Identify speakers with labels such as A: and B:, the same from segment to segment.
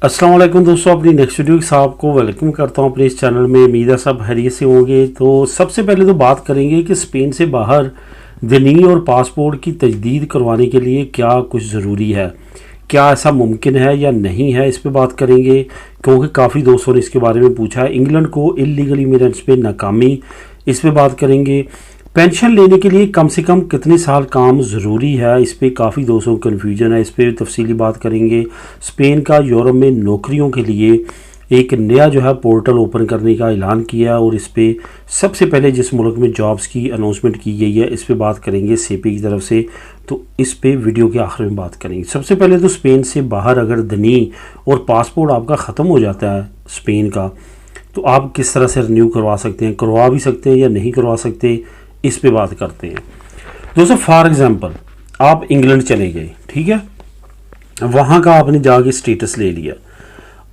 A: अस्सलाम वालेकुम दोस्तों, अपनी नेक्स्ट वीडियो के साथ आपको वेलकम करता हूं अपने इस चैनल में। उम्मीद है सब खैरियत से होंगे। तो सबसे पहले तो बात करेंगे कि स्पेन से बाहर दनी और पासपोर्ट की तजदीद करवाने के लिए क्या कुछ ज़रूरी है, क्या ऐसा मुमकिन है या नहीं है, इस पे बात करेंगे क्योंकि काफ़ी दोस्तों ने इसके बारे में पूछा है। इंग्लैंड को इल्लीगल इमिग्रेंट्स पे नाकामी, इस पे बात करेंगे। पेंशन लेने के लिए कम से कम कितने साल काम ज़रूरी है, इस पे काफ़ी दोस्तों को कन्फ्यूजन है, इस पे तफसीली बात करेंगे। स्पेन का यूरोप में नौकरियों के लिए एक नया जो है पोर्टल ओपन करने का ऐलान किया और इस पे सबसे पहले जिस मुल्क में जॉब्स की अनाउंसमेंट की गई है इस पे बात करेंगे सेपी की तरफ से। तो इस पे वीडियो के आखिर में बात करेंगे। सबसे पहले तो स्पेन से बाहर अगर दनी और पासपोर्ट आपका ख़त्म हो जाता है स्पेन का, तो आप किस तरह से रिन्यू करवा सकते हैं, करवा भी सकते हैं या नहीं करवा सकते, इस पे बात करते हैं। दोस्तों फॉर एग्जांपल आप इंग्लैंड चले गए, ठीक है, वहाँ का आपने जाके स्टेटस ले लिया।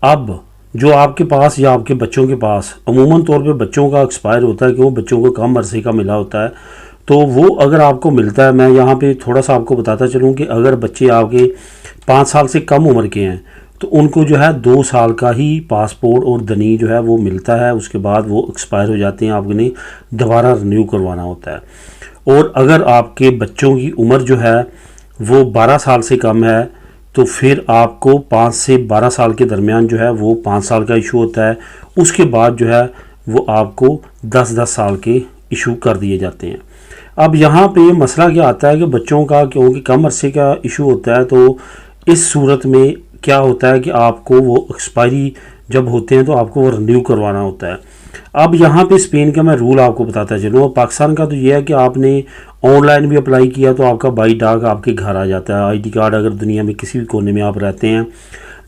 A: अब जो आपके पास या आपके बच्चों के पास अमूमन तौर पे बच्चों का एक्सपायर होता है कि वो बच्चों को कम अरसे का मिला होता है, तो वो अगर आपको मिलता है, मैं यहाँ पे थोड़ा सा आपको बताता चलूँ कि अगर बच्चे आपके 5 साल से कम उम्र के हैं तो उनको जो है 2 साल का ही पासपोर्ट और दनी जो है वो मिलता है। उसके बाद वो एक्सपायर हो जाते हैं, आपने दोबारा रिन्यू करवाना होता है। और अगर आपके बच्चों की उम्र जो है वो 12 साल से कम है तो फिर आपको 5 से 12 साल के दरमियान जो है वो 5 साल का इशू होता है। उसके बाद जो है वो आपको 10-10 साल के इशू कर दिए जाते हैं। अब यहाँ पे मसला क्या आता है कि बच्चों का क्योंकि कम अरसे का इशू होता है, तो इस सूरत में क्या होता है कि आपको वो एक्सपायरी जब होते हैं तो आपको वो रिन्यू करवाना होता है। अब यहाँ पे स्पेन का मैं रूल आपको बताता चलूँ। पाकिस्तान का तो ये है कि आपने ऑनलाइन भी अप्लाई किया तो आपका बाई डाक आपके घर आ जाता है। आईडी कार्ड अगर दुनिया में किसी भी कोने में आप रहते हैं,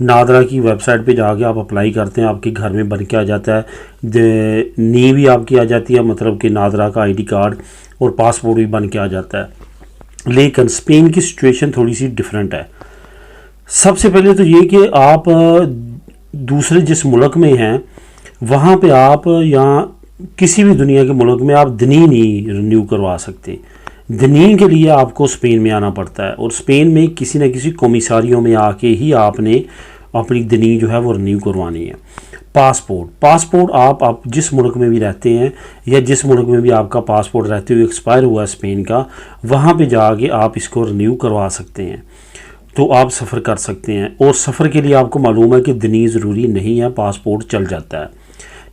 A: नादरा की वेबसाइट पे जाके आप अप्लाई करते हैं, आपके घर में बन के आ जाता है। नी भी आपकी आ जाती है, मतलब कि नादरा का आईडी कार्ड और पासपोर्ट भी बन के आ जाता है। लेकिन स्पेन की सिचुएशन थोड़ी सी डिफरेंट है। सबसे पहले तो ये कि आप दूसरे जिस मुल्क में हैं वहाँ पे आप या किसी भी दुनिया के मुल्क में आप दनी नहीं रिन्यू करवा सकते। दनी के लिए आपको स्पेन में आना पड़ता है और स्पेन में किसी न किसी कमिसारियों में आके ही आपने अपनी दनी जो है वो रिन्यू करवानी है। पासपोर्ट आप जिस मुल्क में भी रहते हैं या जिस मुल्क में भी आपका पासपोर्ट रहते हुए एक्सपायर हुआ है स्पेन का, वहाँ पे जाके आप इसको रिन्यू करवा सकते हैं, तो आप सफ़र कर सकते हैं। और सफ़र के लिए आपको मालूम है कि दनी ज़रूरी नहीं है, पासपोर्ट चल जाता है।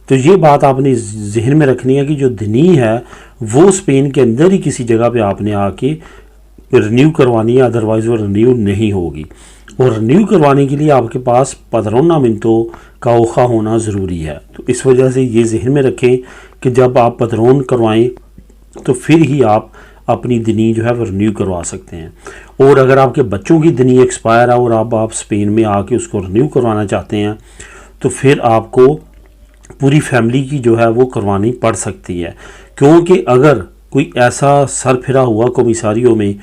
A: तो ये बात आपने जहन में रखनी है कि जो दनी है वो स्पेन के अंदर ही किसी जगह पे आपने आके रिन्यू करवानी है, अदरवाइज़ वो रिन्यू नहीं होगी। और रिन्यू करवाने के लिए आपके पास पदरोनामिento का ओखा होना ज़रूरी है। तो इस वजह से ये जहन में रखें कि जब आप पदरोन करवाएं तो फिर ही आप अपनी दनी जो है वो रिन्यू करवा सकते हैं। और अगर आपके बच्चों की दनी एक्सपायर है और आप स्पेन में आके उसको रिन्यू करवाना चाहते हैं तो फिर आपको पूरी फैमिली की जो है वो करवानी पड़ सकती है। क्योंकि अगर कोई ऐसा सर फिरा हुआ कमिसारियों में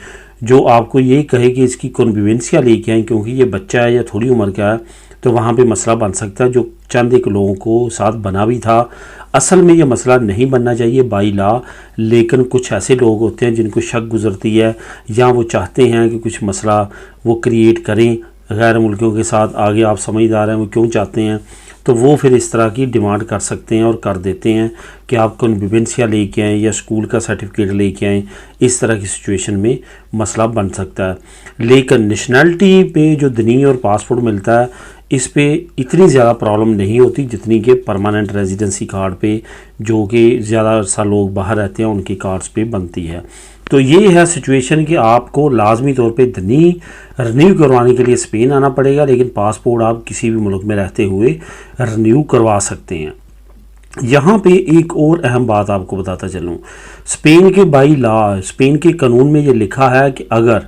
A: जो आपको ये कहे कि इसकी कन्वीवेंसिया लेके आए क्योंकि ये बच्चा है या थोड़ी उम्र का है, तो वहाँ पे मसला बन सकता है, जो चंद एक लोगों को साथ बना भी था। असल में ये मसला नहीं बनना चाहिए बाई लॉ, लेकिन कुछ ऐसे लोग होते हैं जिनको शक गुजरती है या वो चाहते हैं कि कुछ मसला वो क्रिएट करें गैर मुल्कियों के साथ। आगे आप समझदार हैं वो क्यों चाहते हैं, तो वो फिर इस तरह की डिमांड कर सकते हैं और कर देते हैं कि आप कन्वीवेंसिया लेके आएँ या स्कूल का सर्टिफिकेट लेके आएँ। इस तरह की सिचुएशन में मसला बन सकता है। लेकिन नेशनलिटी पे जो दनी और पासपोर्ट मिलता है इस पे इतनी ज़्यादा प्रॉब्लम नहीं होती जितनी कि परमानेंट रेजिडेंसी कार्ड पे, जो कि ज़्यादा अरसा लोग बाहर रहते हैं उनकी कार्ड्स पे बनती है। तो ये है सिचुएशन कि आपको लाजमी तौर पे दनी रिन्यू करवाने के लिए स्पेन आना पड़ेगा, लेकिन पासपोर्ट आप किसी भी मुल्क में रहते हुए रिन्यू करवा सकते हैं। यहाँ पे एक और अहम बात आपको बताता चलूँ। स्पेन के बाई लॉ, स्पेन के कानून में ये लिखा है कि अगर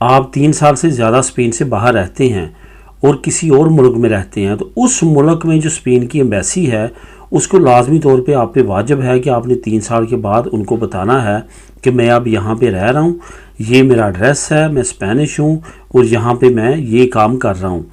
A: आप 3 साल से ज़्यादा स्पेन से बाहर रहते हैं और किसी और मुल्क में रहते हैं, तो उस मुल्क में जो स्पेन की एम्बेसी है उसको लाजमी तौर पे आप पे वाजिब है कि आपने 3 साल के बाद उनको बताना है कि मैं अब यहाँ पे रह रहा हूँ, ये मेरा एड्रेस है, मैं स्पेनिश हूँ और यहाँ पे मैं ये काम कर रहा हूँ।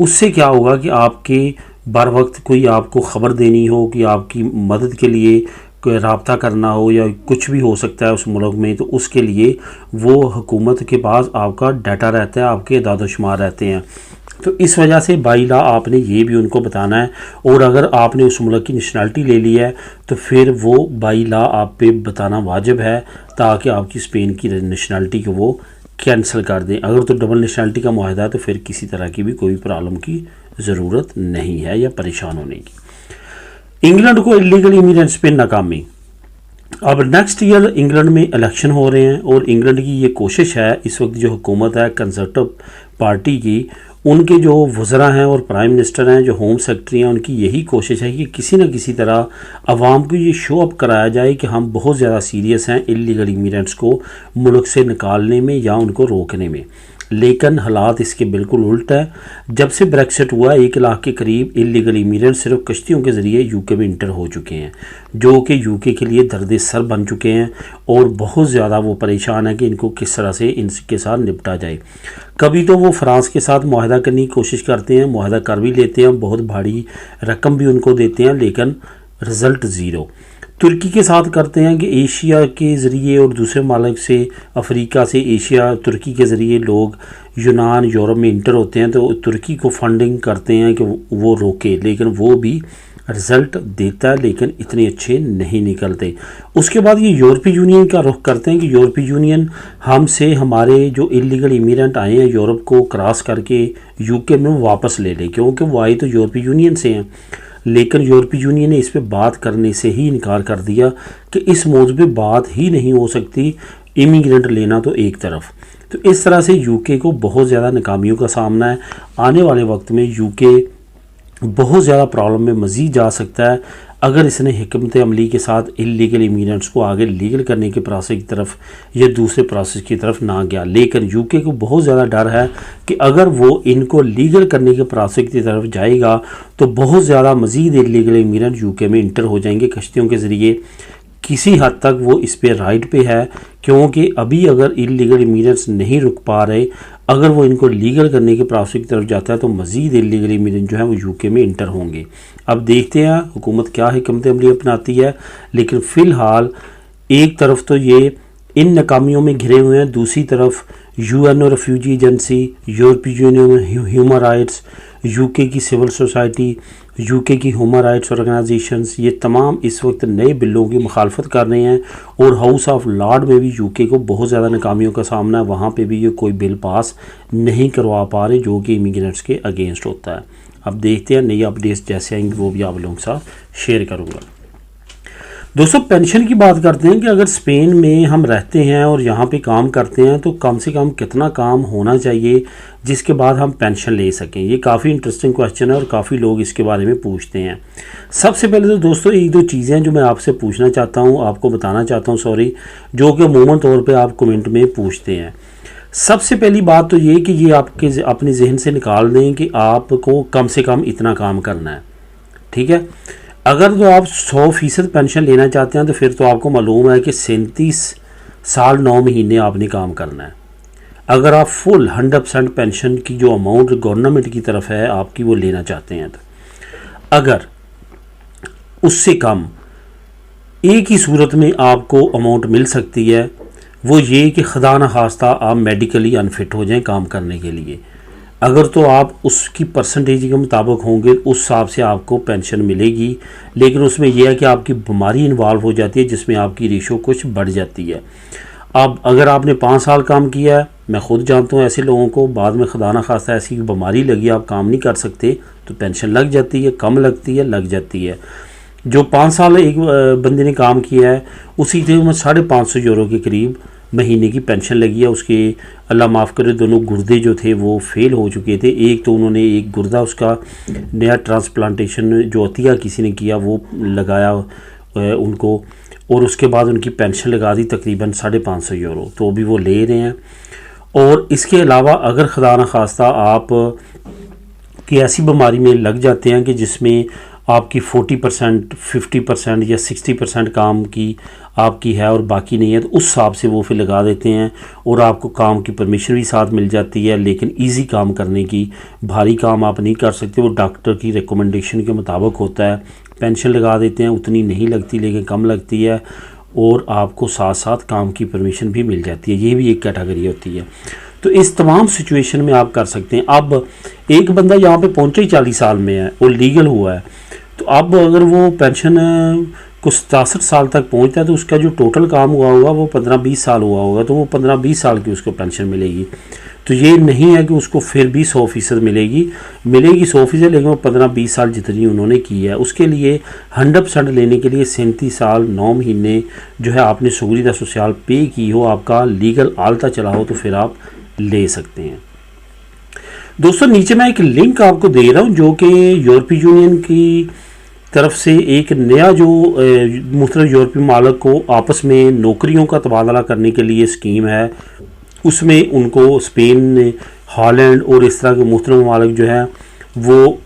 A: उससे क्या होगा कि आपके बर वक्त कोई आपको ख़बर देनी हो कि आपकी मदद के लिए कोई रब्ता करना हो या कुछ भी हो सकता है उस मुल्क में, तो उसके लिए वो हुकूमत के पास आपका डाटा रहता है, आपके इदाद शुमार रहते हैं। तो इस वजह से बाई लॉ आपने ये भी उनको बताना है। और अगर आपने उस मुल्क की नेशनलिटी ले ली है तो फिर वो बाई लॉ आप पे बताना वाजिब है, ताकि आपकी स्पेन की नेशनलिटी को वो कैंसिल कर दें। अगर तो डबल नेशनलिटी का मुआहदा है तो फिर किसी तरह की भी कोई प्रॉब्लम की ज़रूरत नहीं है या परेशान होने की। इंग्लैंड को इलीगल इमिग्रेंट्स पे नाकामी। अब नेक्स्ट ईयर इंग्लैंड में इलेक्शन हो रहे हैं और इंग्लैंड की ये कोशिश है इस वक्त जो हुकूमत है कंजर्वेटिव पार्टी की, उनके जो वज़रा हैं और प्राइम मिनिस्टर हैं, जो होम सेक्रेटरी हैं, उनकी यही कोशिश है कि किसी न किसी तरह आवाम को ये शो अप कराया जाए कि हम बहुत ज़्यादा सीरियस हैं इलीगल इमिग्रेंट्स को मुल्क से निकालने में या उनको रोकने में। लेकिन हालात इसके बिल्कुल उल्ट है। जब से ब्रेक्सिट हुआ 1 लाख के करीब इलीगल इमिग्रेंट सिर्फ कश्तियों के ज़रिए यूके में इंटर हो चुके हैं, जो कि यूके के लिए दर्द सर बन चुके हैं और बहुत ज़्यादा वो परेशान है कि इनको किस तरह से इनके साथ निपटा जाए। कभी तो वो फ्रांस के साथ मुआहदा करने की कोशिश करते हैं, मुआहदा कर भी लेते हैं, बहुत भारी रकम भी उनको देते हैं, लेकिन रिज़ल्ट ज़ीरो। तुर्की के साथ करते हैं कि एशिया के ज़रिए और दूसरे मालिक से, अफ्रीका से एशिया, तुर्की के ज़रिए लोग यूनान यूरोप में इंटर होते हैं, तो तुर्की को फंडिंग करते हैं कि वो रोके, लेकिन वो भी रिज़ल्ट देता है लेकिन इतने अच्छे नहीं निकलते। उसके बाद ये यूरोपीय यूनियन का रुख करते हैं कि यूरोपीय यूनियन हमसे हमारे जो इलीगल इमिग्रेंट आए हैं यूरोप को क्रॉस करके यूके में वापस ले ले, क्योंकि वो आए तो यूरोपीय यूनियन से हैं। लेकिन यूरोपीय यूनियन ने इस पे बात करने से ही इनकार कर दिया कि इस मौजू पे बात ही नहीं हो सकती, इमिग्रेंट लेना तो एक तरफ। तो इस तरह से यूके को बहुत ज़्यादा नाकामियों का सामना है। आने वाले वक्त में यूके बहुत ज़्यादा प्रॉब्लम में मज़ीद जा सकता है अगर इसने हिकमत अमली के साथ इलीगल इमिग्रेंट्स को आगे लीगल करने के प्रोसेस की तरफ या दूसरे प्रोसेस की तरफ ना गया। लेकिन यूके को बहुत ज़्यादा डर है कि अगर वो इनको लीगल करने के प्रोसेस की तरफ जाएगा तो बहुत ज़्यादा मज़ीद इलीगल इमिग्रेंट यूके में इंटर हो जाएंगे कश्तियों के ज़रिए। किसी हद तक वो इस पे राइट पे है, क्योंकि अभी अगर इलीगल इमिग्रेंट्स नहीं रुक पा रहे, अगर वो इनको लीगल करने के प्रोसेस की तरफ जाता है तो मज़ीद इलीगल इमिग्रेंट जो है वो यूके में इंटर होंगे। अब देखते हैं हुकूमत क्या हिकमत अमली अपनाती है, लेकिन फ़िलहाल एक तरफ तो ये इन नाकामियों में घिरे हुए हैं, दूसरी तरफ यूएनओ रेफ्यूजी एजेंसी, यूरोपीय यूनियन ह्यूमन राइट्स, यूके की सिविल सोसाइटी, यूके की ह्यूमन राइट्स ऑर्गेनाइजेशंस, ये तमाम इस वक्त नए बिलों की मुखालफत कर रहे हैं। और हाउस ऑफ लॉर्ड में भी यूके को बहुत ज़्यादा नाकामियों का सामना है, वहाँ पे भी ये कोई बिल पास नहीं करवा पा रहे जो कि इमिग्रेंट्स के अगेंस्ट होता है। अब देखते हैं नई अपडेट्स जैसे आएंगी वो भी आप लोगों के साथ शेयर करूँगा। दोस्तों पेंशन की बात करते हैं कि अगर स्पेन में हम रहते हैं और यहाँ पे काम करते हैं तो कम से कम कितना काम होना चाहिए जिसके बाद हम पेंशन ले सकें। ये काफ़ी इंटरेस्टिंग क्वेश्चन है और काफ़ी लोग इसके बारे में पूछते हैं। सबसे पहले तो दोस्तों एक दो चीज़ें जो मैं आपसे पूछना चाहता हूँ, आपको बताना चाहता हूँ जो कि अमूमन तौर पर आप कमेंट में पूछते हैं। सबसे पहली बात तो ये कि ये आपके अपने जहन से निकाल दें कि आपको कम से कम इतना काम करना है, ठीक है। अगर तो आप 100% पेंशन लेना चाहते हैं तो फिर तो आपको मालूम है कि 37 साल 9 महीने आपने काम करना है। अगर आप फुल 100% पेंशन की जो अमाउंट गवर्नमेंट की तरफ है आपकी वो लेना चाहते हैं, तो अगर उससे कम एक ही सूरत में आपको अमाउंट मिल सकती है, वो ये कि खुदा न खास्ता आप मेडिकली अनफिट हो जाएं काम करने के लिए। अगर तो आप उसकी परसेंटेज के मुताबिक होंगे उस हिसाब से आपको पेंशन मिलेगी, लेकिन उसमें यह है कि आपकी बीमारी इन्वॉल्व हो जाती है जिसमें आपकी रेशो कुछ बढ़ जाती है। अब अगर आपने 5 साल काम किया है, मैं ख़ुद जानता हूँ ऐसे लोगों को, बाद में खुदा न खास्ता ऐसी बीमारी लगी आप काम नहीं कर सकते तो पेंशन लग जाती है, कम लगती है, लग जाती है। जो 5 साल एक बंदे ने काम किया है उसी के 550 यूरो के करीब महीने की पेंशन लगी है। उसके अल्लाह माफ़ करे दोनों गुर्दे जो थे वो फेल हो चुके थे। एक तो उन्होंने एक गुर्दा उसका नया ट्रांसप्लांटेशन जो अतिया किसी ने किया वो लगाया उनको, और उसके बाद उनकी पेंशन लगा दी तकरीबन 550 यूरो, तो अभी वो ले रहे हैं। और इसके अलावा अगर खुदा न खास्ता आप की ऐसी बीमारी में लग जाते हैं कि जिसमें आपकी 40%, 50% या 60% काम की आपकी है और बाकी नहीं है, तो उस हिसाब से वो फिर लगा देते हैं और आपको काम की परमिशन भी साथ मिल जाती है। लेकिन इजी काम करने की, भारी काम आप नहीं कर सकते, वो डॉक्टर की रिकमेंडेशन के मुताबिक होता है। पेंशन लगा देते हैं, उतनी नहीं लगती लेकिन कम लगती है, और आपको साथ साथ काम की परमिशन भी मिल जाती है। ये भी एक कैटेगरी होती है। तो इस तमाम सिचुएशन में आप कर सकते हैं। अब एक बंदा यहाँ पे पहुँचा ही 40 साल में है और लीगल हुआ है, तो अब अगर वो पेंशन को 67 साल तक पहुँचता है तो उसका जो टोटल काम हुआ होगा वो 15-20 साल हुआ होगा, तो वो 15-20 साल की उसको पेंशन मिलेगी। तो ये नहीं है कि उसको फिर भी 100% मिलेगी 100%, लेकिन वो 15-20 साल जितनी उन्होंने की है उसके लिए 100% लेने के लिए 37 साल 9 महीने जो है आपने सुगरीदा सोशल पे की हो, आपका लीगल आलता चला हो, तो फिर आप ले सकते हैं। दोस्तों नीचे मैं एक लिंक आपको दे रहा हूँ जो कि यूरोपीय यूनियन की तरफ से एक नया जो मुख्तलिफ यूरोपीय मालिक को आपस में नौकरियों का तबादला करने के लिए स्कीम है, उसमें उनको स्पेन, हॉलैंड और इस तरह के मुख्तलिफ मालिक जो है वो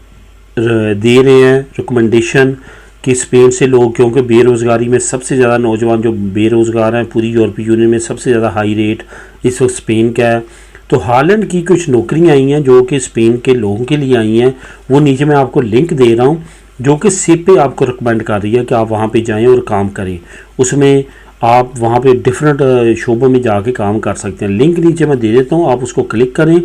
A: दे रहे हैं रिकमेंडेशन कि स्पेन से लोग, क्योंकि बेरोज़गारी में सबसे ज़्यादा नौजवान जो बेरोज़गार हैं पूरी यूरोपीय यूनियन में सबसे ज़्यादा हाई रेट इस वक्त स्पेन का है। तो हॉलैंड की कुछ नौकरियां आई हैं जो कि स्पेन के लोगों के लिए आई हैं, वो नीचे मैं आपको लिंक दे रहा हूँ जो कि सेपे आपको रिकमेंड कर रही है कि आप वहाँ पे जाएं और काम करें। उसमें आप वहाँ पे डिफरेंट शोबों में जाके काम कर सकते हैं। लिंक नीचे मैं दे देता हूँ, आप उसको क्लिक करें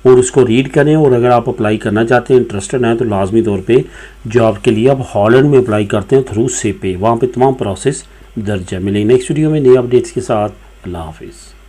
A: और उसको रीड करें, और अगर आप अप्लाई करना चाहते हैं, इंटरेस्टेड हैं, तो लाजमी तौर पे जॉब के लिए आप हॉलैंड में अप्लाई करते हैं थ्रू सेपे, वहाँ पे तमाम प्रोसेस दर्ज है। मिलेंगे नेक्स्ट वीडियो में नए अपडेट्स के साथ। अल्लाह हाफिज़।